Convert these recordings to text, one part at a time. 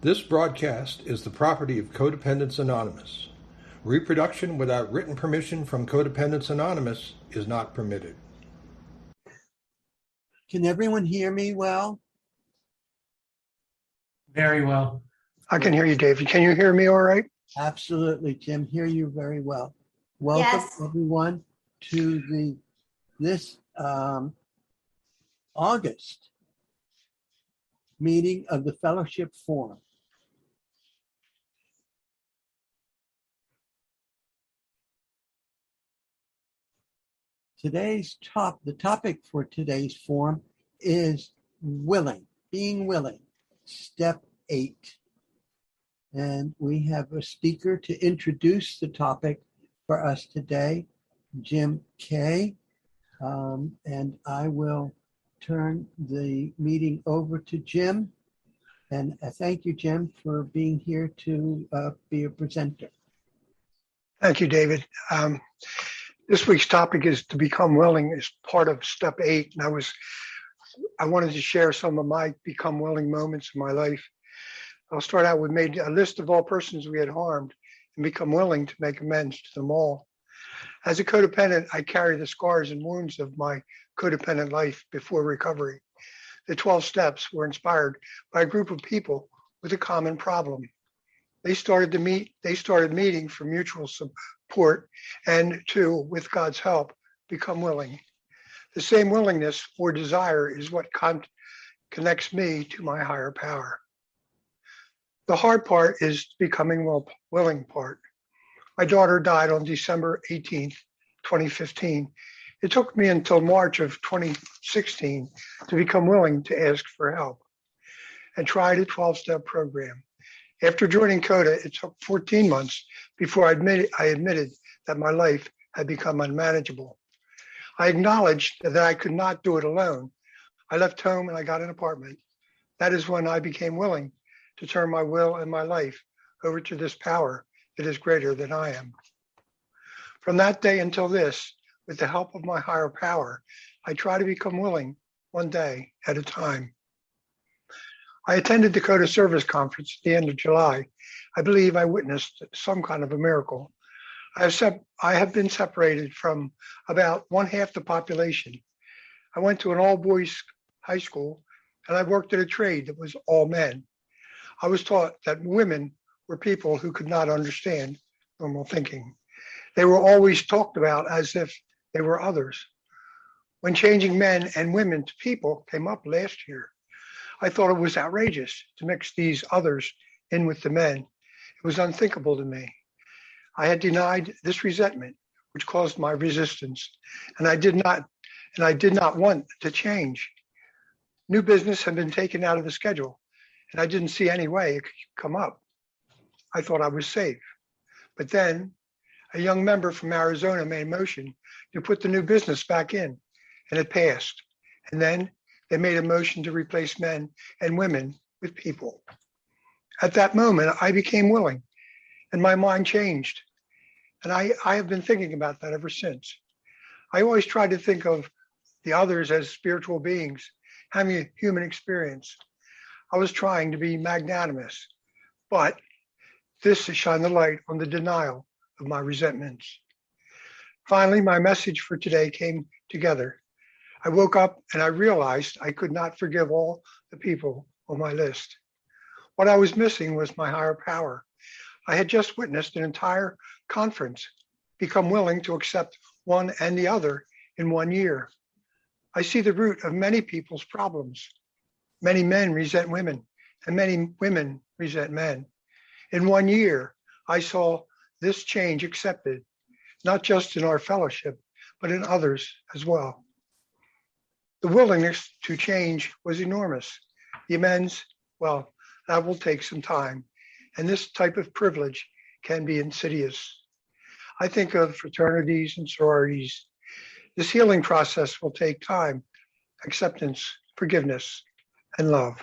This broadcast is the property of Codependents Anonymous. Reproduction without written permission from Codependents Anonymous is not permitted. Can everyone hear me well? Very well. I can hear you, David. Can you hear me all right? Absolutely, Jim. Hear you very well. Welcome, Yes. everyone, to this August meeting of the Fellowship Forum. The topic for today's forum is being willing, step 8. And we have a speaker to introduce the topic for us today, Jim Kay. And I will turn the meeting over to Jim. And thank you, Jim, for being here to be a presenter. Thank you, David. This week's topic is to become willing as part of step 8. And I wanted to share some of my become willing moments in my life. I'll start out with made a list of all persons we had harmed and become willing to make amends to them all. As a codependent, I carry the scars and wounds of my codependent life before recovery. The 12 steps were inspired by a group of people with a common problem. They started meeting for mutual support and to, with God's help, become willing. The same willingness or desire is what connects me to my higher power. The hard part is becoming willing part. My daughter died on December 18th, 2015. It took me until March of 2016 to become willing to ask for help and tried a 12-step program. After joining CoDA, it took 14 months before I admitted that my life had become unmanageable. I acknowledged that I could not do it alone. I left home and I got an apartment. That is when I became willing to turn my will and my life over to this power that is greater than I am. From that day until this, with the help of my higher power, I try to become willing one day at a time. I attended the CoDA Service Conference at the end of July. I believe I witnessed some kind of a miracle. I have been separated from about one half the population. I went to an all-boys high school and I worked at a trade that was all men. I was taught that women were people who could not understand normal thinking. They were always talked about as if they were others. When changing men and women to people came up last year, I thought it was outrageous to mix these others in with the men. It was unthinkable to me. I had denied this resentment, which caused my resistance, and I did not want to change. New business had been taken out of the schedule, and I didn't see any way it could come up. I thought I was safe. But then a young member from Arizona made a motion to put the new business back in, and it passed. And then they made a motion to replace men and women with people. At that moment, I became willing, and my mind changed. And I have been thinking about that ever since. I always tried to think of the others as spiritual beings, having a human experience. I was trying to be magnanimous, but this has shined the light on the denial of my resentments. Finally, my message for today came together. I woke up and I realized I could not forgive all the people on my list. What I was missing was my higher power. I had just witnessed an entire conference become willing to accept one and the other in 1 year. I see the root of many people's problems. Many men resent women and many women resent men. In 1 year, I saw this change accepted, not just in our fellowship, but in others as well. The willingness to change was enormous. The amends, well, that will take some time. And this type of privilege can be insidious. I think of fraternities and sororities. This healing process will take time, acceptance, forgiveness, and love.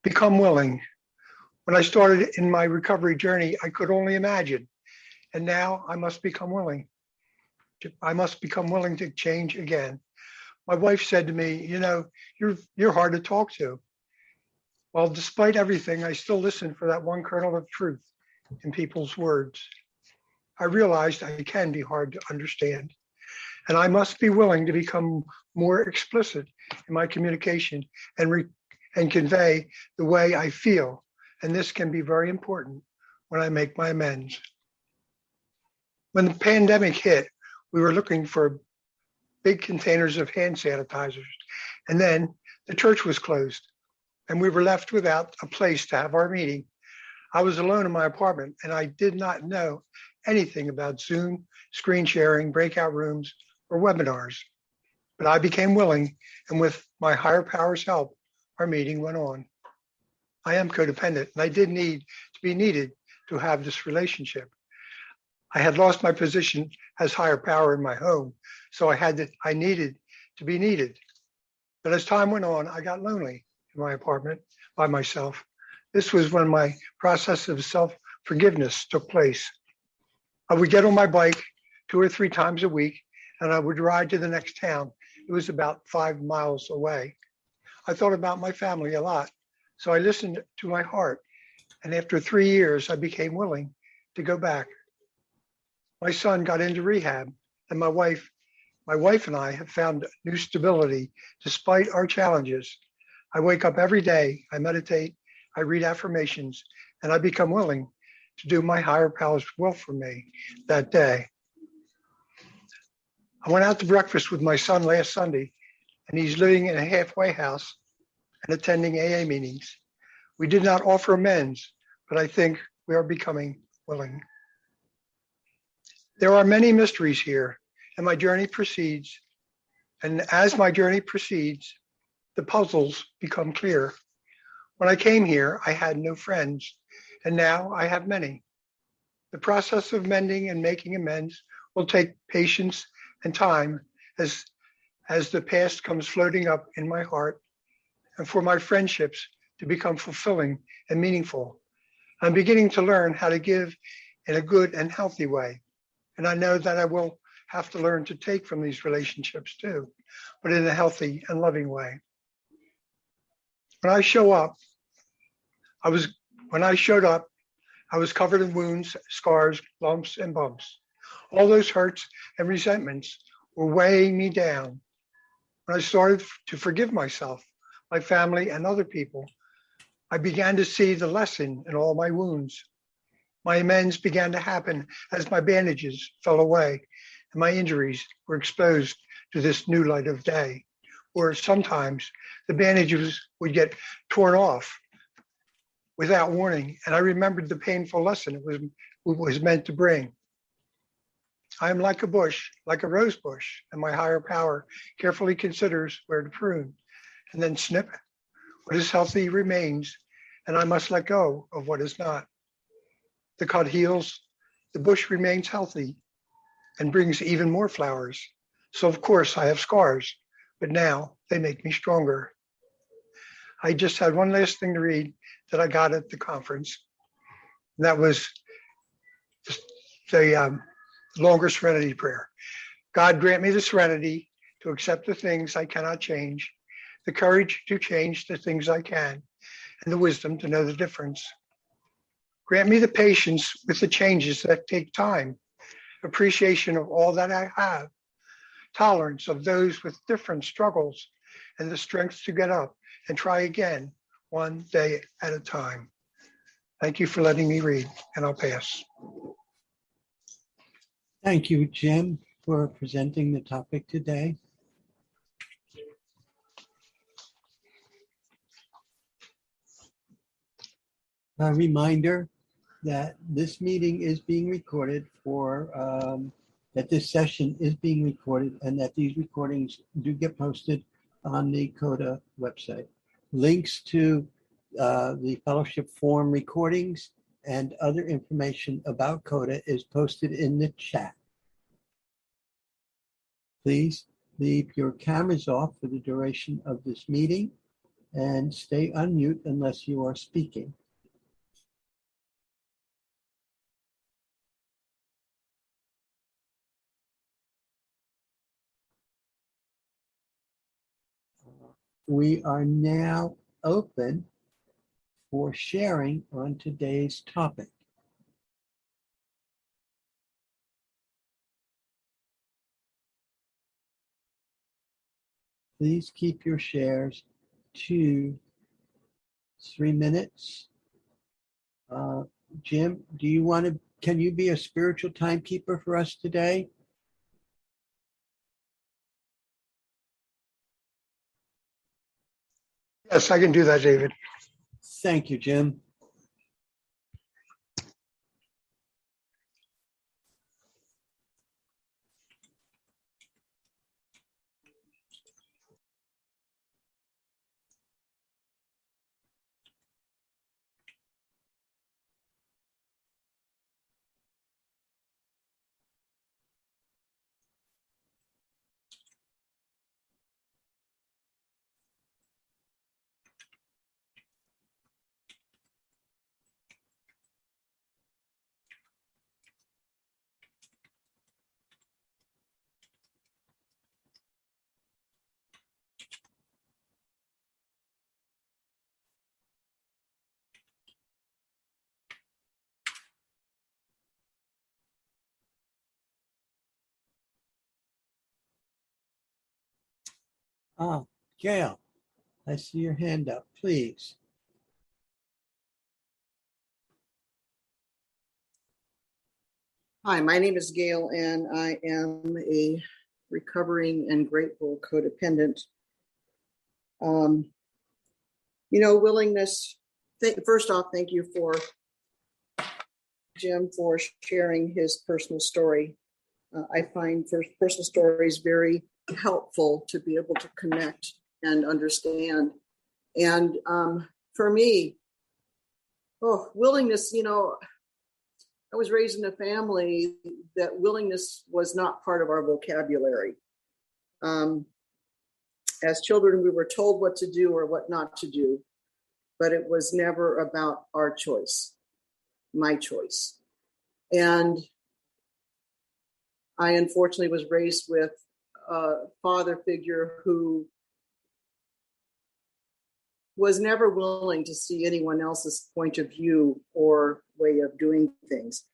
Become willing. When I started in my recovery journey, I could only imagine. And now I must become willing. I must become willing to change again. My wife said to me, you know, you're hard to talk to. While despite everything, I still listen for that one kernel of truth in people's words. I realized I can be hard to understand, and I must be willing to become more explicit in my communication and convey the way I feel. And this can be very important when I make my amends. When the pandemic hit, we were looking for big containers of hand sanitizers, and then the church was closed, and we were left without a place to have our meeting. I was alone in my apartment, and I did not know anything about Zoom, screen sharing, breakout rooms, or webinars. But I became willing, and with my higher power's help, our meeting went on. I am codependent, and I did need to be needed to have this relationship. I had lost my position as higher power in my home, so I needed to be needed. But as time went on, I got lonely in my apartment by myself. This was when my process of self-forgiveness took place. I would get on my bike 2 or 3 times a week, and I would ride to the next town. It was about 5 miles away. I thought about my family a lot, so I listened to my heart. And after 3 years, I became willing to go back. My son got into rehab, and my wife and I have found new stability despite our challenges. I wake up every day, I meditate, I read affirmations, and I become willing to do my higher power's will for me that day. I went out to breakfast with my son last Sunday, and he's living in a halfway house and attending AA meetings. We did not offer amends, but I think we are becoming willing. There are many mysteries here, and my journey proceeds. And as my journey proceeds, the puzzles become clear. When I came here, I had no friends, and now I have many. The process of mending and making amends will take patience and time as the past comes floating up in my heart, and for my friendships to become fulfilling and meaningful. I'm beginning to learn how to give in a good and healthy way. And I know that I will have to learn to take from these relationships too, but in a healthy and loving way. When I showed up, I was covered in wounds, scars, lumps, and bumps. All those hurts and resentments were weighing me down. When I started to forgive myself, my family, and other people, I began to see the lesson in all my wounds. My amends began to happen as my bandages fell away and my injuries were exposed to this new light of day. Or sometimes the bandages would get torn off without warning, and I remembered the painful lesson it was meant to bring. I am like a bush, like a rose bush, and my higher power carefully considers where to prune and then snip. What is healthy remains, and I must let go of what is not. The cut heals, the bush remains healthy and brings even more flowers. So of course I have scars, but now they make me stronger. I just had one last thing to read that I got at the conference. And that was the longer serenity prayer. God grant me the serenity to accept the things I cannot change, the courage to change the things I can, and the wisdom to know the difference. Grant me the patience with the changes that take time, appreciation of all that I have, tolerance of those with different struggles, and the strength to get up and try again one day at a time. Thank you for letting me read, and I'll pass. Thank you, Jim, for presenting the topic today. A reminder that this meeting is being recorded that this session is being recorded and that these recordings do get posted on the CoDA website. Links to the fellowship form recordings and other information about CoDA is posted in the chat. Please leave your cameras off for the duration of this meeting and stay on mute unless you are speaking. We are now open for sharing on today's topic. Please keep your shares to 3 minutes. Jim, can you be a spiritual timekeeper for us today? Yes, I can do that, David. Thank you, Jim. Gail, I see your hand up, please. Hi, my name is Gail, and I am a recovering and grateful codependent. Willingness. First off, thank you for Jim for sharing his personal story. I find personal stories very helpful to be able to connect and understand. And for me, willingness, I was raised in a family that willingness was not part of our vocabulary. As children, we were told what to do or what not to do, but it was never about our choice, my choice. And I unfortunately was raised with a father figure who was never willing to see anyone else's point of view or way of doing things.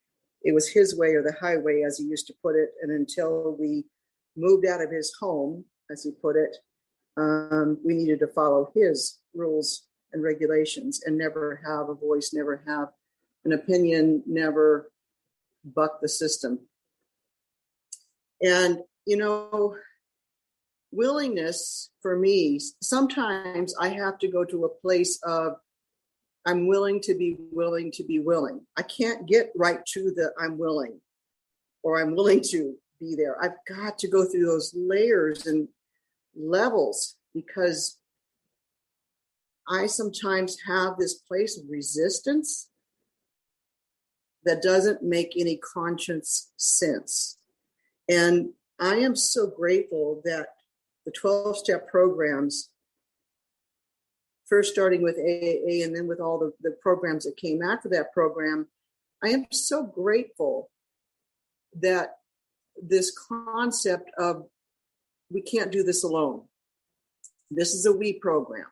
It was his way or the highway, as he used to put it. And until we moved out of his home, as he put it, we needed to follow his rules and regulations and never have a voice, never have an opinion, never buck the system. And, willingness for me, sometimes I have to go to a place of I'm willing to be willing to be willing. I can't get right to the I'm willing or I'm willing to be there. I've got to go through those layers and levels because I sometimes have this place of resistance that doesn't make any conscious sense. And I am so grateful that the 12-step programs, first starting with AA and then with all the programs that came after that program, I am so grateful that this concept of we can't do this alone. This is a we program.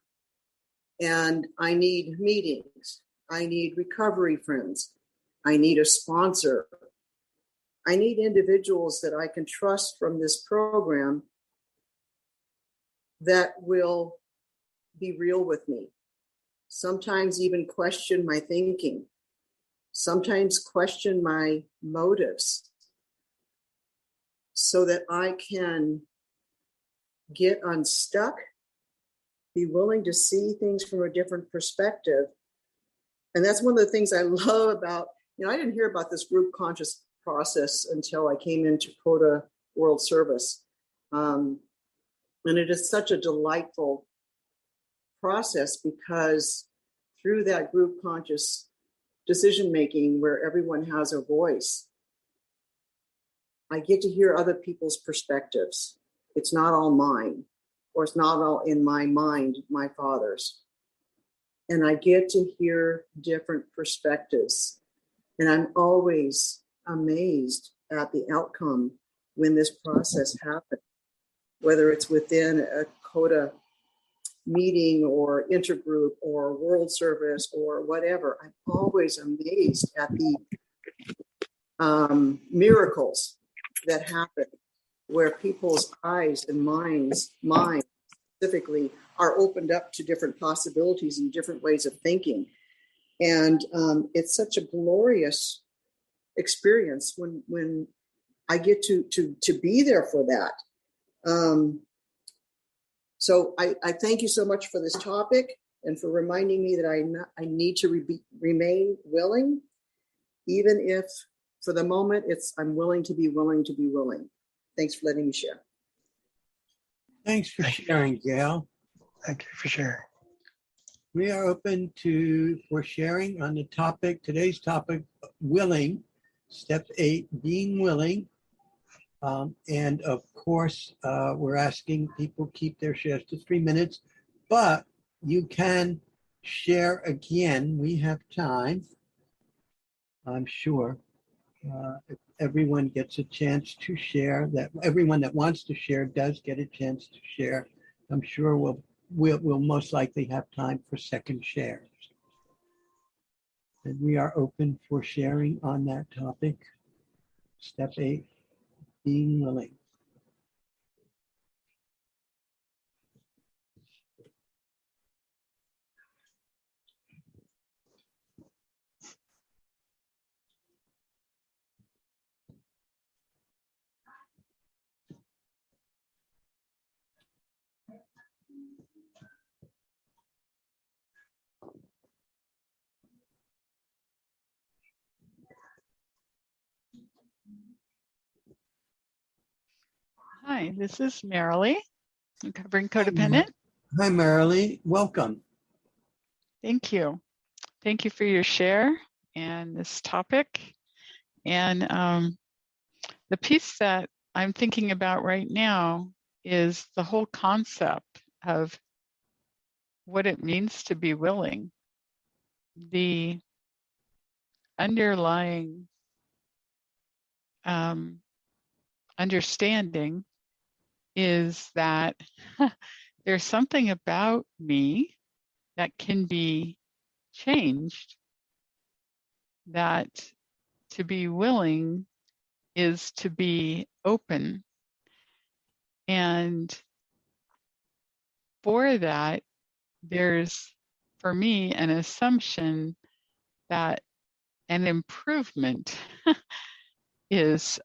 And I need meetings. I need recovery friends. I need a sponsor. I need individuals that I can trust from this program that will be real with me. Sometimes even question my thinking. Sometimes question my motives so that I can get unstuck, be willing to see things from a different perspective. And that's one of the things I love about, I didn't hear about this group conscious process until I came into CoDA World Service. And it is such a delightful process because through that group conscious decision-making where everyone has a voice, I get to hear other people's perspectives. It's not all mine, or it's not all in my mind, my father's. And I get to hear different perspectives. And I'm always amazed at the outcome when this process happens, whether it's within a CoDA meeting or intergroup or World Service or whatever, I'm always amazed at the miracles that happen where people's eyes and minds specifically are opened up to different possibilities and different ways of thinking. And it's such a glorious experience when I get to be there for that. So I thank you so much for this topic and for reminding me that I need to remain willing, even if for the moment I'm willing to be willing to be willing. Thanks for letting me share. Thanks for sharing, Gail. Thank you for sharing. We are open for sharing on the topic, today's topic, willing, step 8, being willing. And of course, we're asking people keep their shares to 3 minutes, but you can share again. We have time, I'm sure. If everyone gets a chance to share, that everyone that wants to share does get a chance to share. I'm sure we'll most likely have time for second shares. And we are open for sharing on that topic. Step 8, being willing. Hi, this is Marylee. I'm covering codependent. Hi, Marylee. Welcome. Thank you. Thank you for your share and this topic. And the piece that I'm thinking about right now is the whole concept of what it means to be willing. The underlying understanding is that there's something about me that can be changed, that to be willing is to be open. And for that, there's, for me, an assumption that an improvement is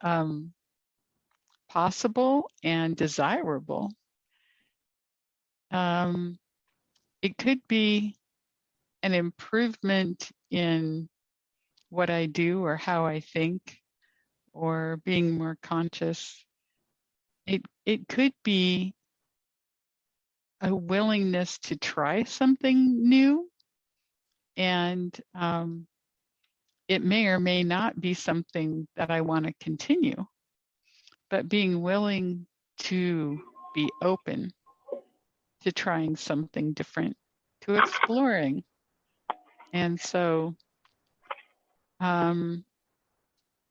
possible and desirable. It could be an improvement in what I do or how I think, or being more conscious. It could be a willingness to try something new, and it may or may not be something that I want to continue, but being willing to be open to trying something different, to exploring. And so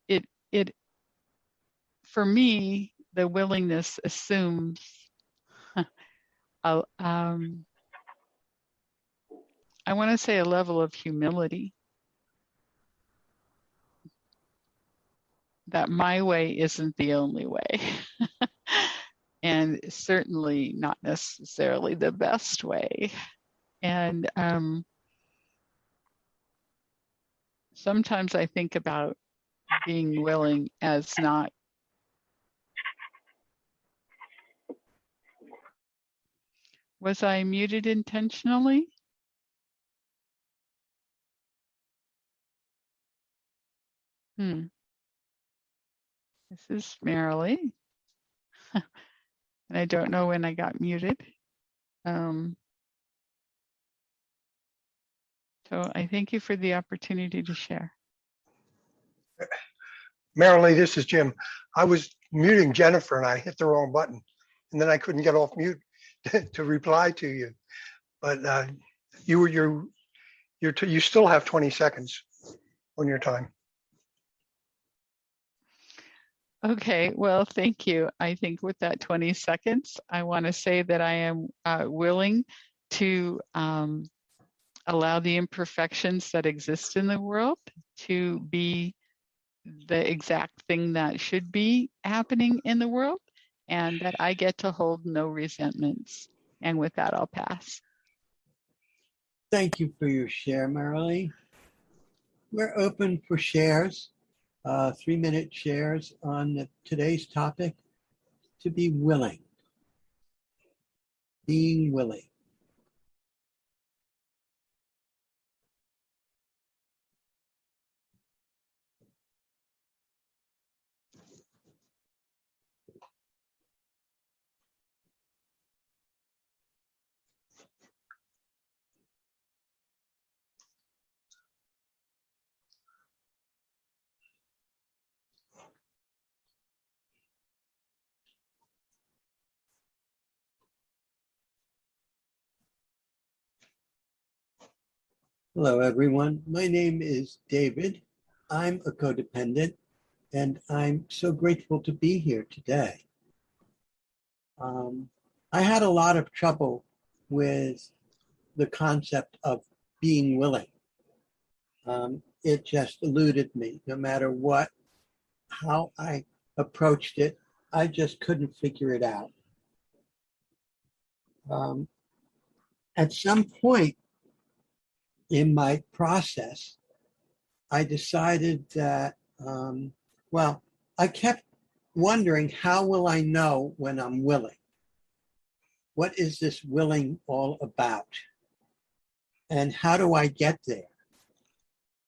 it for me, the willingness assumes I want to say a level of humility, that my way isn't the only way, and certainly not necessarily the best way. And sometimes I think about being willing as not Was I muted intentionally? This is Marylee. And I don't know when I got muted. So I thank you for the opportunity to share. Marylee, this is Jim. I was muting Jennifer and I hit the wrong button, and then I couldn't get off mute to reply to you. But you still have 20 seconds on your time. Okay, well, thank you. I think with that 20 seconds, I want to say that I am willing to allow the imperfections that exist in the world to be the exact thing that should be happening in the world, and that I get to hold no resentments. And with that, I'll pass. Thank you for your share, Marylee. We're open for shares, 3-minute shares on today's topic, to be willing, being willing. Hello, everyone. My name is David. I'm a codependent, and I'm so grateful to be here today. I had a lot of trouble with the concept of being willing. It just eluded me. No matter how I approached it, I just couldn't figure it out. At some point in my process, I decided that, I kept wondering, how will I know when I'm willing? What is this willing all about? And how do I get there?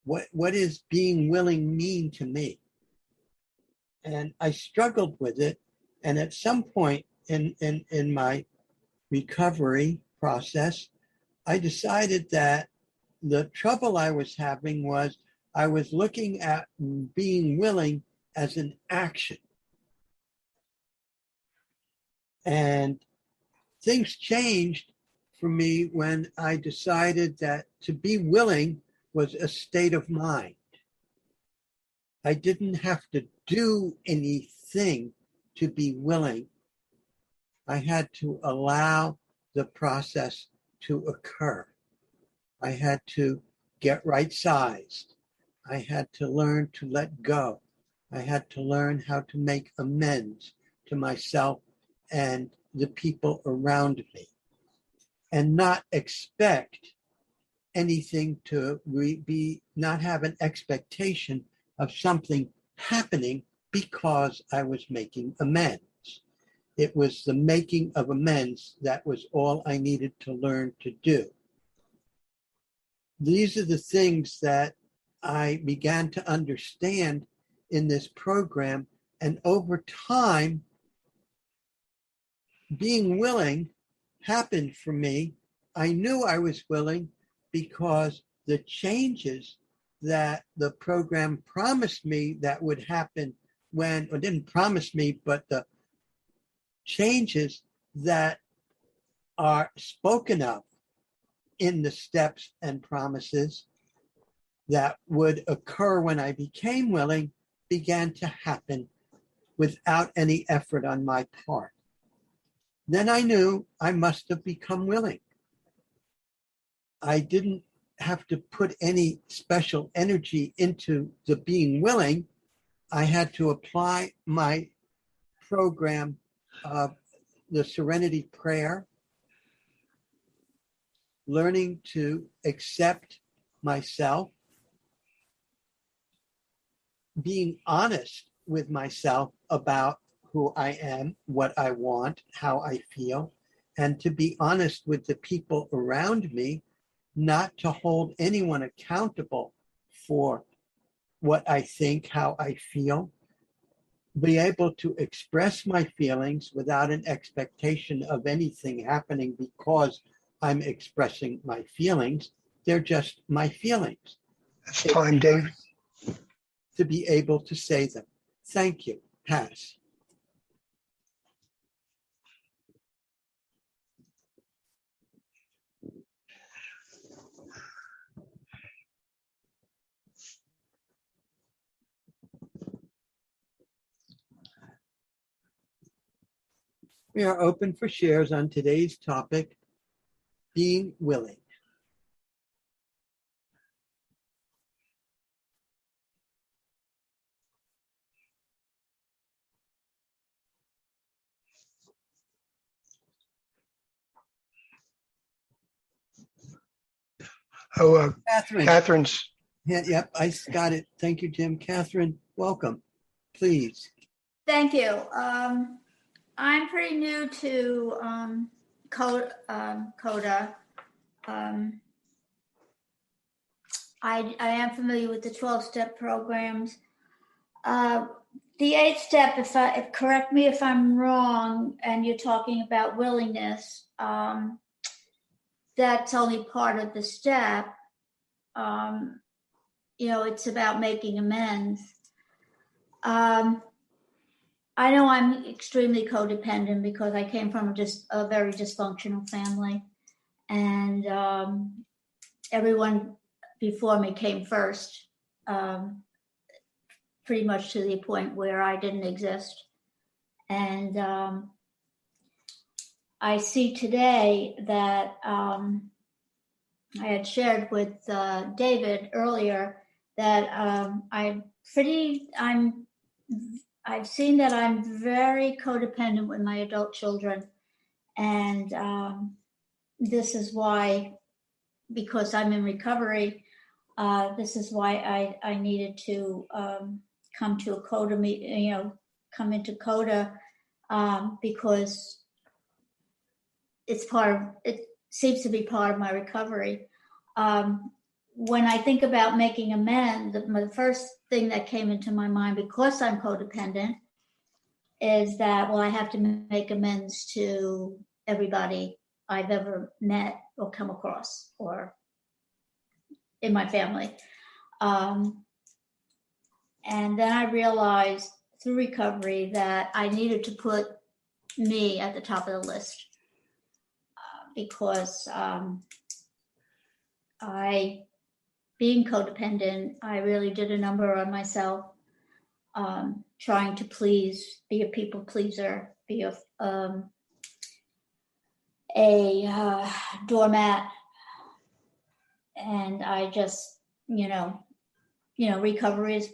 What is being willing mean to me? And I struggled with it. And at some point in my recovery process, I decided that the trouble I was having was I was looking at being willing as an action. And things changed for me when I decided that to be willing was a state of mind. I didn't have to do anything to be willing. I had to allow the process to occur. I had to get right-sized. I had to learn to let go. I had to learn how to make amends to myself and the people around me, and not expect anything to not have an expectation of something happening because I was making amends. It was the making of amends that was all I needed to learn to do. These are the things that I began to understand in this program, and over time, being willing happened for me. I knew I was willing because the changes that the program promised me that would happen or didn't promise me, but the changes that are spoken of in the steps and promises that would occur when I became willing began to happen without any effort on my part. Then I knew I must have become willing. I didn't have to put any special energy into the being willing. I had to apply my program of the Serenity Prayer, learning to accept myself, being honest with myself about who I am, what I want, how I feel, and to be honest with the people around me, not to hold anyone accountable for what I think, how I feel, be able to express my feelings without an expectation of anything happening because I'm expressing my feelings. They're just my feelings. It's time, Dave. To be able to say them. Thank you. Pass. We are open for shares on today's topic, being willing. Catherine. Catherine's. Yeah, yep, I got it. Thank you, Jim. Catherine, welcome. Please. Thank you. I'm pretty new to CoDA. I am familiar with the 12-step programs. The 8th step, correct me if I'm wrong, and you're talking about willingness, that's only part of the step. It's about making amends. I know I'm extremely codependent because I came from a very dysfunctional family, and everyone before me came first, pretty much to the point where I didn't exist. And I see today that I had shared with David earlier that I've seen that I'm very codependent with my adult children. And this is why, because I'm in recovery, this is why I needed to come to a CoDA come into CoDA, because it seems to be part of my recovery. When I think about making amends, the first thing that came into my mind, because I'm codependent, is that, I have to make amends to everybody I've ever met or come across or in my family. And then I realized through recovery that I needed to put me at the top of the list, because being codependent, I really did a number on myself, trying to please, be a people pleaser, be a doormat. And I just, recovery is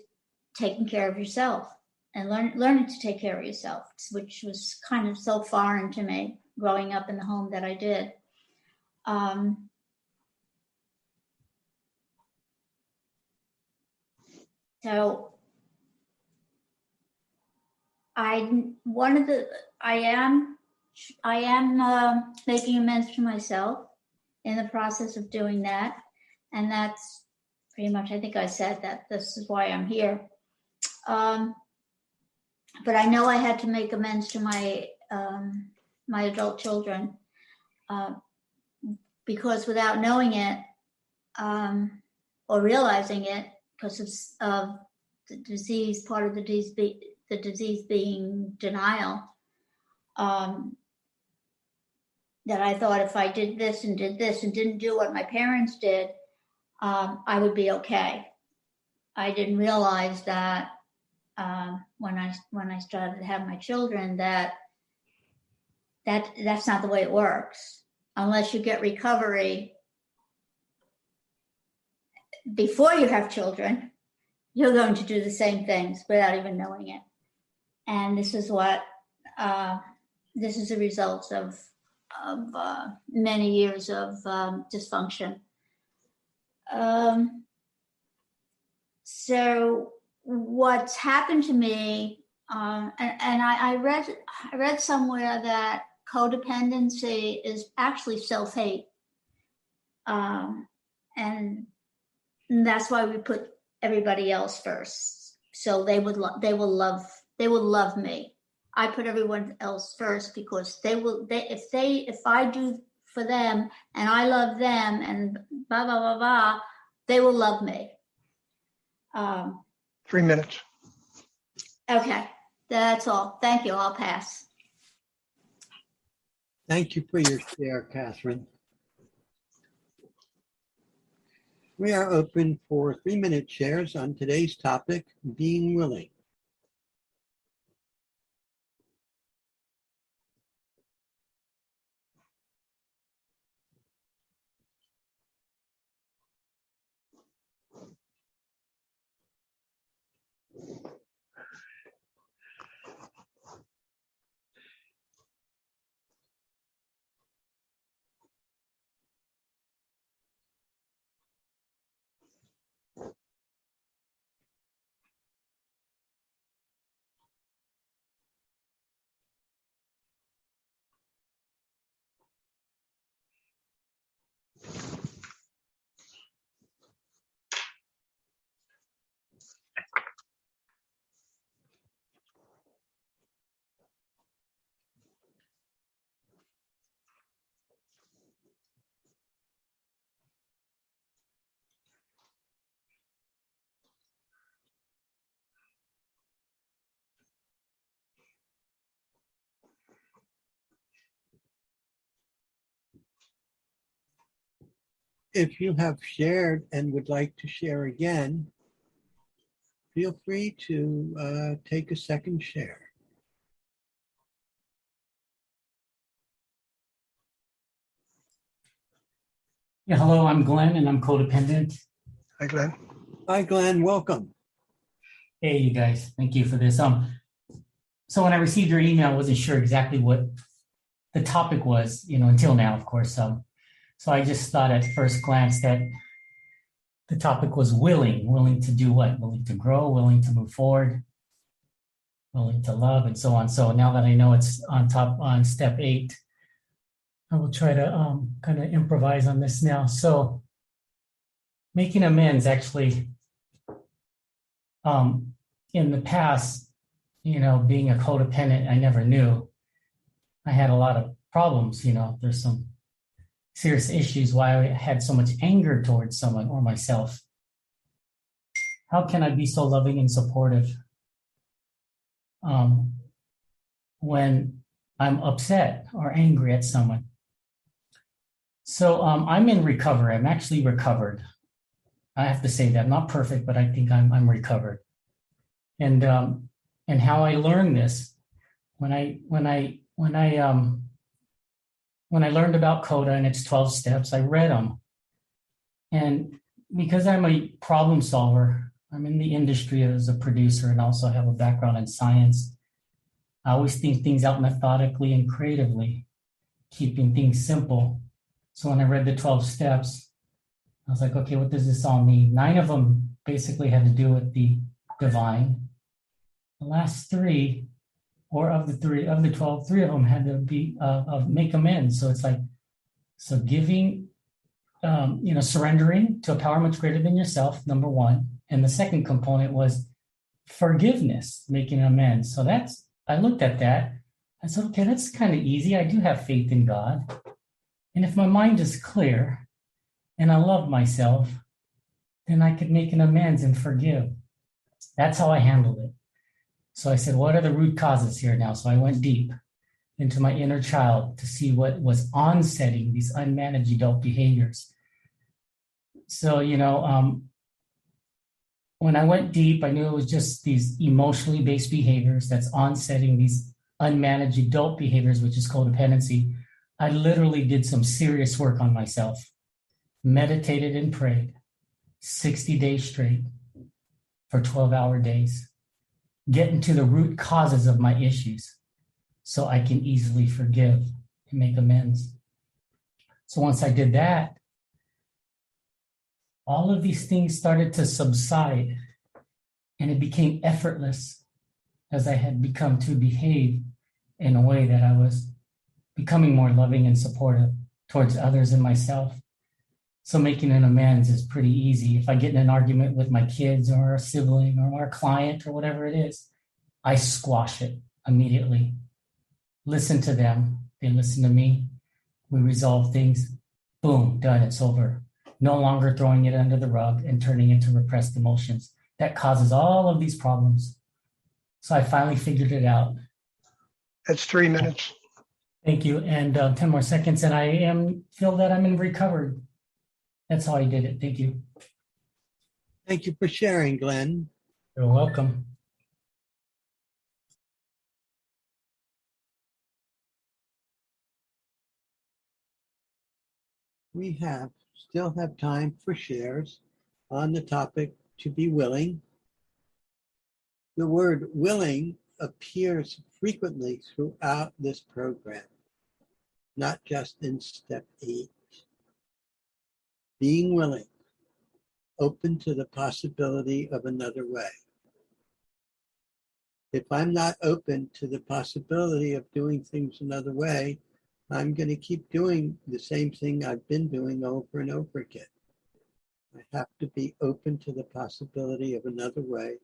taking care of yourself and learning to take care of yourself, which was kind of so foreign to me growing up in the home that I did. So I am making amends to myself in the process of doing that. And that's pretty much, I think I said that this is why I'm here. But I know I had to make amends to my adult children, because without knowing it or realizing it, because of the disease, part of the disease being denial, that I thought if I did this and didn't do what my parents did, I would be okay. I didn't realize that when I started to have my children, that's not the way it works. Unless you get recovery before you have children, you're going to do the same things without even knowing it. And this is what this is the results of many years of dysfunction. So what's happened to me, and I read somewhere that codependency is actually self-hate, and that's why we put everybody else first, so they will love me. I put everyone else first because if I do for them and I love them and blah blah blah blah, they will love me. 3 minutes. Okay, that's all. Thank you. I'll pass. Thank you for your share, Catherine. We are open for 3-minute shares on today's topic, being willing. if you have shared and would like to share again, feel free to take a second share. Yeah, hello, I'm Glen and I'm codependent. Hi, Glenn. Hi, Glenn. Welcome. Hey, you guys, thank you for this. So when I received your email, I wasn't sure exactly what the topic was, until now, of course. So I just thought at first glance that the topic was willing to do what? Willing to grow, willing to move forward, willing to love, and so on. So now that I know it's on step 8, I will try to kind of improvise on this now. So making amends, actually, in the past, being a codependent, I never knew. I had a lot of problems, there's some serious issues why I had so much anger towards someone or myself. How can I be so loving and supportive when I'm upset or angry at someone? So I'm in recovery. I'm actually recovered. I have to say that I'm not perfect, but I think I'm recovered. And how I learned this when I learned about CoDA and its 12 steps, I read them. And because I'm a problem solver, I'm in the industry as a producer and also have a background in science. I always think things out methodically and creatively, keeping things simple. So when I read the 12 steps, I was like, okay, what does this all mean? 9 of them basically had to do with the divine. The last 3, or of the 12, 3 of them had to be of make amends. So it's like, so giving, surrendering to a power much greater than yourself, number 1. And the second component was forgiveness, making amends. So I looked at that. I said, okay, that's kind of easy. I do have faith in God. And if my mind is clear and I love myself, then I could make an amends and forgive. That's how I handled it. So I said, what are the root causes here now? So I went deep into my inner child to see what was onsetting these unmanaged adult behaviors. So, when I went deep, I knew it was just these emotionally based behaviors that's onsetting these unmanaged adult behaviors, which is codependency. I literally did some serious work on myself, meditated and prayed 60 days straight for 12-hour days, getting to the root causes of my issues so I can easily forgive and make amends. So once I did that, all of these things started to subside and it became effortless as I had become to behave in a way that I was becoming more loving and supportive towards others and myself. So making an amends is pretty easy. If I get in an argument with my kids or a sibling or a client or whatever it is, I squash it immediately. Listen to them. They listen to me. We resolve things. Boom, done. It's over. No longer throwing it under the rug and turning into repressed emotions. That causes all of these problems. So I finally figured it out. That's 3 minutes. Thank you. And 10 more seconds. And I feel that I'm in recovered. That's how I did it. Thank you. Thank you for sharing, Glenn. You're welcome. We still have time for shares on the topic to be willing. The word willing appears frequently throughout this program, not just in step 8. Being willing, open to the possibility of another way. If I'm not open to the possibility of doing things another way, I'm going to keep doing the same thing I've been doing over and over again. I have to be open to the possibility of another way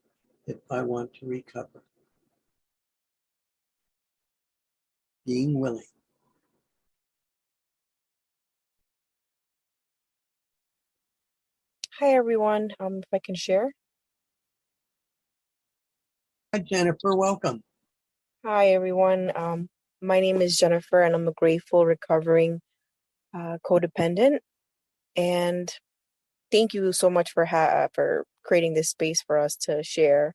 if I want to recover. Being willing. Hi, everyone. If I can share. Hi, Jennifer. Welcome. Hi, everyone. My name is Jennifer, and I'm a grateful, recovering codependent. And thank you so much for creating this space for us to share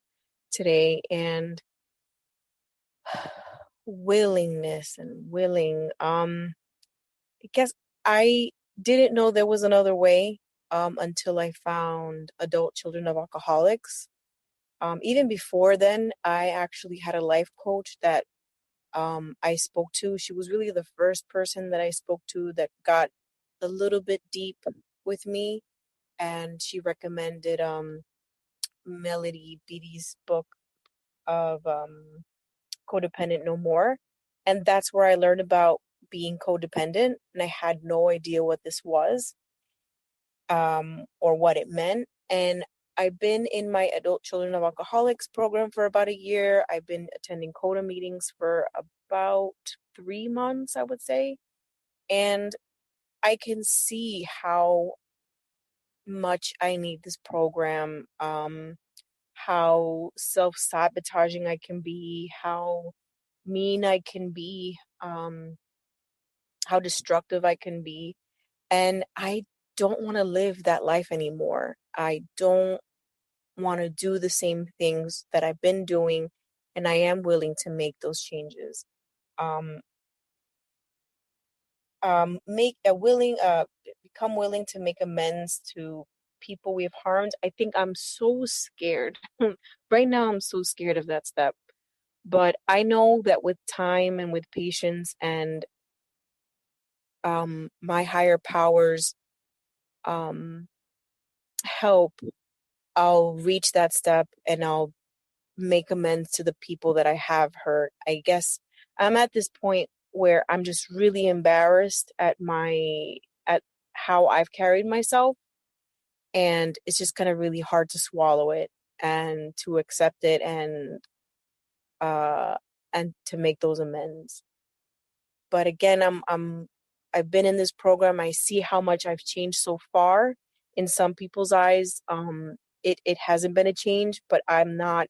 today. And willingness and willing. I guess I didn't know there was another way until I found adult children of alcoholics. Even before then, I actually had a life coach that I spoke to. She was really the first person that I spoke to that got a little bit deep with me. And she recommended Melody Beattie's book of Codependent No More. And that's where I learned about being codependent. And I had no idea what this was or what it meant. And I've been in my adult children of alcoholics program for about a year. I've been attending CoDA meetings for about 3 months, I would say. And I can see how much I need this program, how self-sabotaging I can be, how mean I can be, how destructive I can be. And I don't want to live that life anymore. I don't want to do the same things that I've been doing, and I am willing to make those changes. Become willing to make amends to people we've harmed. I think I'm so scared. Right now, I'm so scared of that step. But I know that with time and with patience and my higher powers help, I'll reach that step and I'll make amends to the people that I have hurt. I guess I'm at this point where I'm just really embarrassed at how I've carried myself, and it's just kind of really hard to swallow it and to accept it and to make those amends. But again, I've been in this program. I see how much I've changed so far. In some people's eyes, it hasn't been a change, but I'm not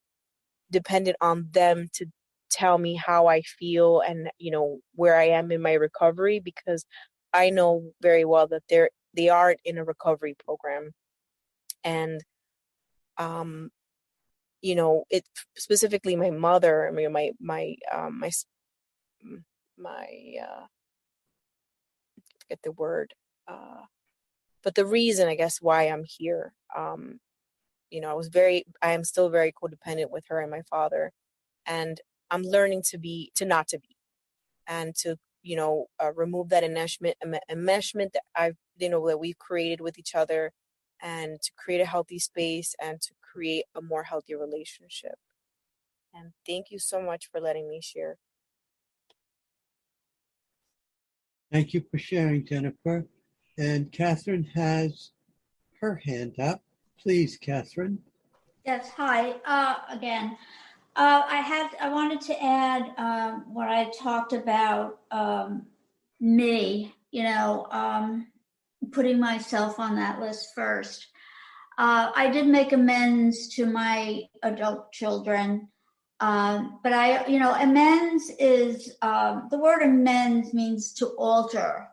dependent on them to tell me how I feel and where I am in my recovery, because I know very well that they aren't in a recovery program. And it specifically my mother, I mean my forget the word, but the reason, I guess, why I'm here, I am still very codependent with her and my father, and I'm learning to not to be, and to remove that enmeshment that that we've created with each other, and to create a healthy space and to create a more healthy relationship. And thank you so much for letting me share. Thank you for sharing, Jennifer. And Catherine has her hand up. Please, Catherine. Yes, hi, again. I wanted to add what I talked about, me, putting myself on that list first. I did make amends to my adult children, but amends is, the word amends means to alter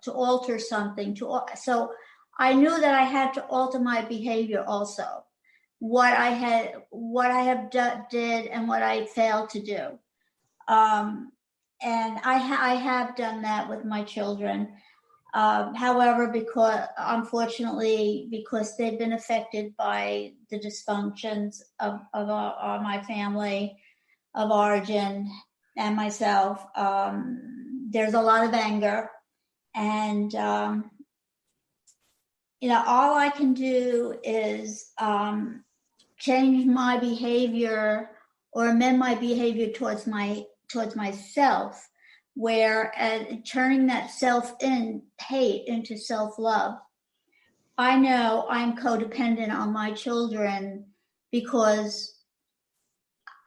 something. So I knew that I had to alter my behavior also. What I have did and what I failed to do. And I have done that with my children. However, unfortunately, because they've been affected by the dysfunctions of my family of origin and myself, there's a lot of anger, and all I can do is change my behavior or amend my behavior towards myself, where turning that self-hate into self-love. I know I'm codependent on my children because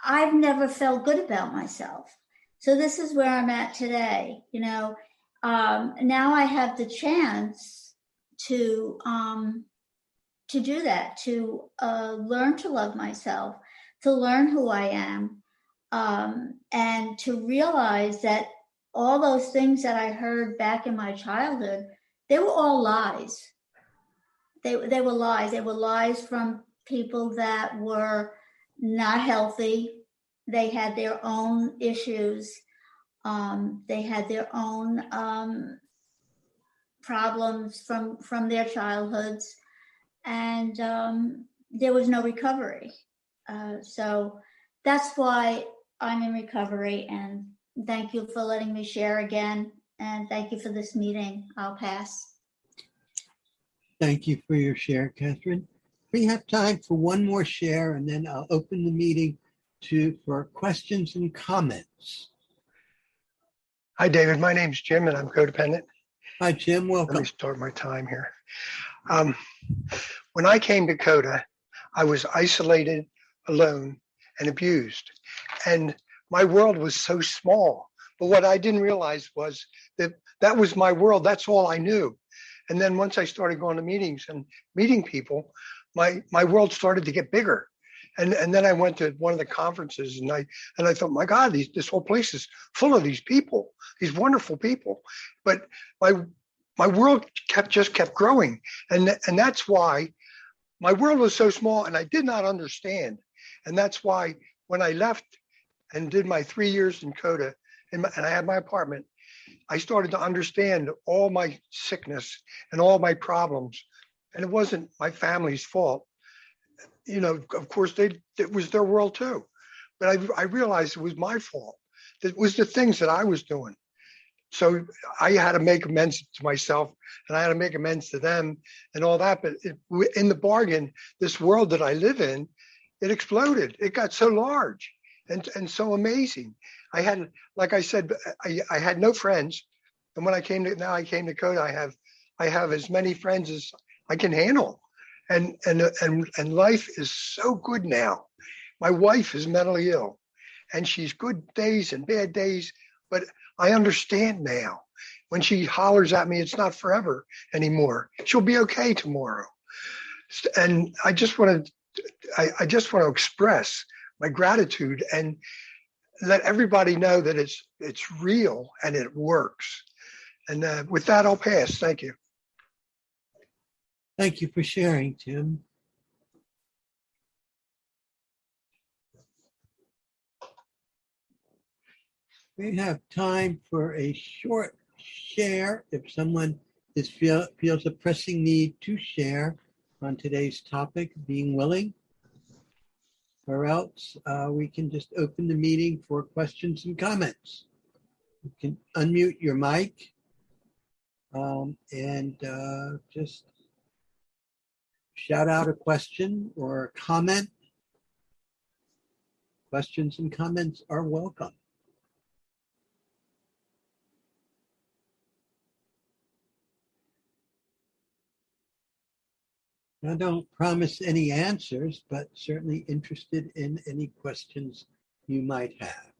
I've never felt good about myself. So this is where I'm at today. Now I have the chance to do that, to learn to love myself, to learn who I am, and to realize that all those things that I heard back in my childhood, they were all lies. they were lies. They were lies from people that were not healthy. They had their own issues. They had their own problems from their childhoods, and there was no recovery. So that's why I'm in recovery, and thank you for letting me share again, and thank you for this meeting. I'll pass. Thank you for your share, Catherine. We have time for one more share, and then I'll open the meeting for questions and comments. Hi, David. My name's Jim, and I'm codependent. Hi, Jim. Let Welcome. me start my time here. When I came to CoDA, I was isolated, alone, and abused. And my world was so small. But what I didn't realize was that that was my world. That's all I knew. And then once I started going to meetings and meeting people, my world started to get bigger. And then I went to one of the conferences, and I thought, my God, this whole place is full of these people, these wonderful people. But my world just kept growing, and that's why my world was so small, and I did not understand. And that's why when I left and did my 3 years in CoDA, and I had my apartment, I started to understand all my sickness and all my problems. And it wasn't my family's fault. You know, of course, it was their world too. But I realized it was my fault. It was the things that I was doing. So I had to make amends to myself, and I had to make amends to them and all that. But in the bargain, this world that I live in, it exploded. It got so large and so amazing. I had, like I said, I had no friends. And when I came to CoDA, I have as many friends as I can handle. And life is so good now. My wife is mentally ill, and she's good days and bad days, but I understand now. When she hollers at me, it's not forever anymore. She'll be okay tomorrow. And I just want to express my gratitude and let everybody know that it's real and it works. And with that, I'll pass. Thank you. Thank you for sharing, Tim. We have time for a short share if someone feels a pressing need to share on today's topic, being willing. Or else we can just open the meeting for questions and comments. You can unmute your mic and just shout out a question or a comment. Questions and comments are welcome. I don't promise any answers, but certainly interested in any questions you might have.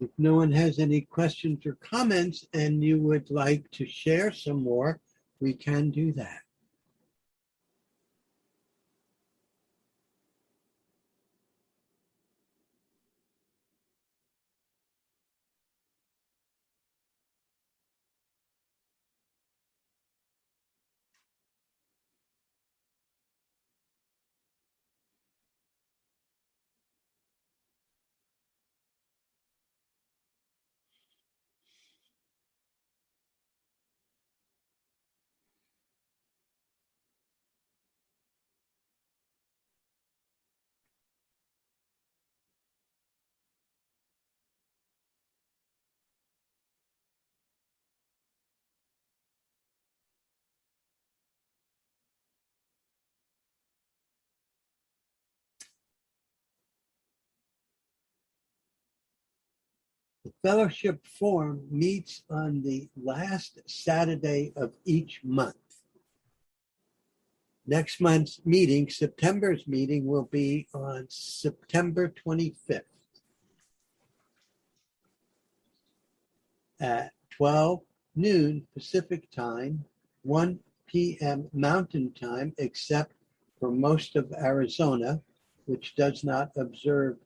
If no one has any questions or comments and you would like to share some more, we can do that. The fellowship forum meets on the last Saturday of each month. Next month's meeting, September's meeting, will be on September 25th at 12 noon Pacific time, 1 p.m. Mountain time, except for most of Arizona, which does not observe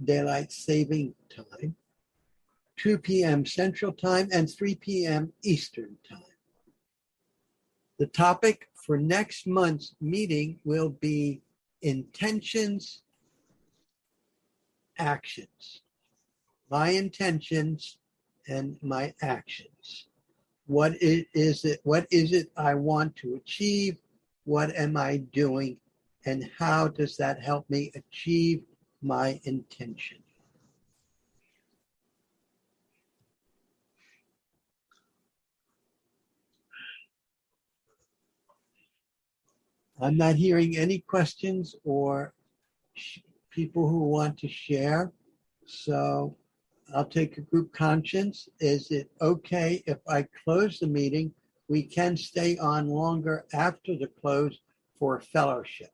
daylight saving time, 2 p.m. Central time, and 3 p.m. Eastern time. The topic for next month's meeting will be intentions, actions. My intentions and my actions. What is it I want to achieve? What am I doing? And how does that help me achieve my intention? I'm not hearing any questions or people who want to share. So I'll take a group conscience. Is it okay if I close the meeting? We can stay on longer after the close for fellowship.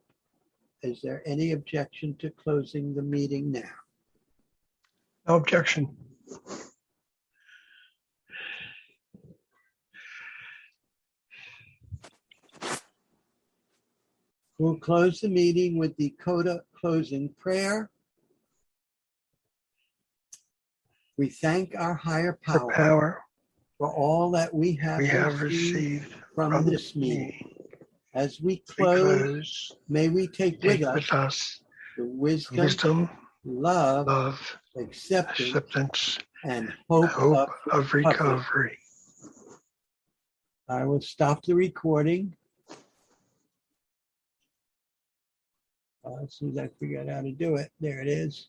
Is there any objection to closing the meeting now? No objection. We'll close the meeting with the CoDA closing prayer. We thank our higher power for all that we have received from this meeting. As we close, may we take with us the wisdom, love, acceptance, and hope of recovery. I will stop the recording. As soon as I figure out how to do it, there it is.